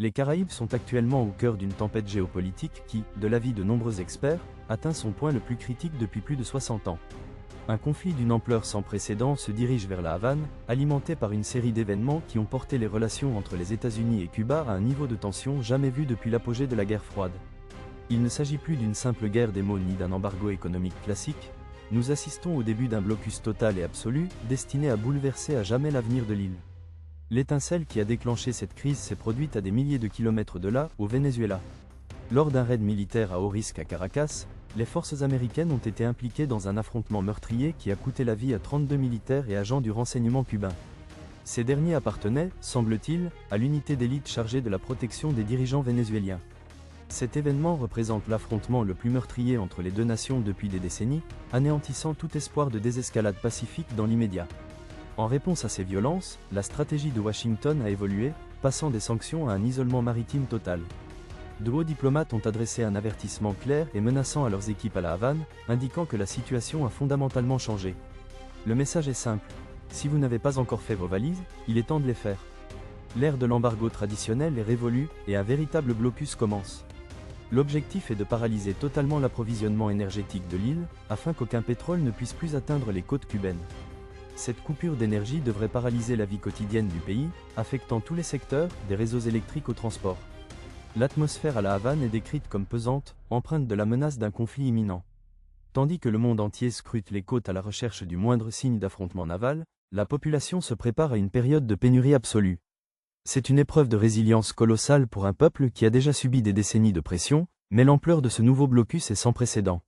Les Caraïbes sont actuellement au cœur d'une tempête géopolitique qui, de l'avis de nombreux experts, atteint son point le plus critique depuis plus de 60 ans. Un conflit d'une ampleur sans précédent se dirige vers la Havane, alimenté par une série d'événements qui ont porté les relations entre les États-Unis et Cuba à un niveau de tension jamais vu depuis l'apogée de la guerre froide. Il ne s'agit plus d'une simple guerre des mots ni d'un embargo économique classique, nous assistons au début d'un blocus total et absolu, destiné à bouleverser à jamais l'avenir de l'île. L'étincelle qui a déclenché cette crise s'est produite à des milliers de kilomètres de là, au Venezuela. Lors d'un raid militaire à haut risque à Caracas, les forces américaines ont été impliquées dans un affrontement meurtrier qui a coûté la vie à 32 militaires et agents du renseignement cubain. Ces derniers appartenaient, semble-t-il, à l'unité d'élite chargée de la protection des dirigeants vénézuéliens. Cet événement représente l'affrontement le plus meurtrier entre les deux nations depuis des décennies, anéantissant tout espoir de désescalade pacifique dans l'immédiat. En réponse à ces violences, la stratégie de Washington a évolué, passant des sanctions à un isolement maritime total. De hauts diplomates ont adressé un avertissement clair et menaçant à leurs équipes à la Havane, indiquant que la situation a fondamentalement changé. Le message est simple. Si vous n'avez pas encore fait vos valises, il est temps de les faire. L'ère de l'embargo traditionnel est révolue et un véritable blocus commence. L'objectif est de paralyser totalement l'approvisionnement énergétique de l'île, afin qu'aucun pétrole ne puisse plus atteindre les côtes cubaines. Cette coupure d'énergie devrait paralyser la vie quotidienne du pays, affectant tous les secteurs, des réseaux électriques au transport. L'atmosphère à la Havane est décrite comme pesante, empreinte de la menace d'un conflit imminent. Tandis que le monde entier scrute les côtes à la recherche du moindre signe d'affrontement naval, la population se prépare à une période de pénurie absolue. C'est une épreuve de résilience colossale pour un peuple qui a déjà subi des décennies de pression, mais l'ampleur de ce nouveau blocus est sans précédent.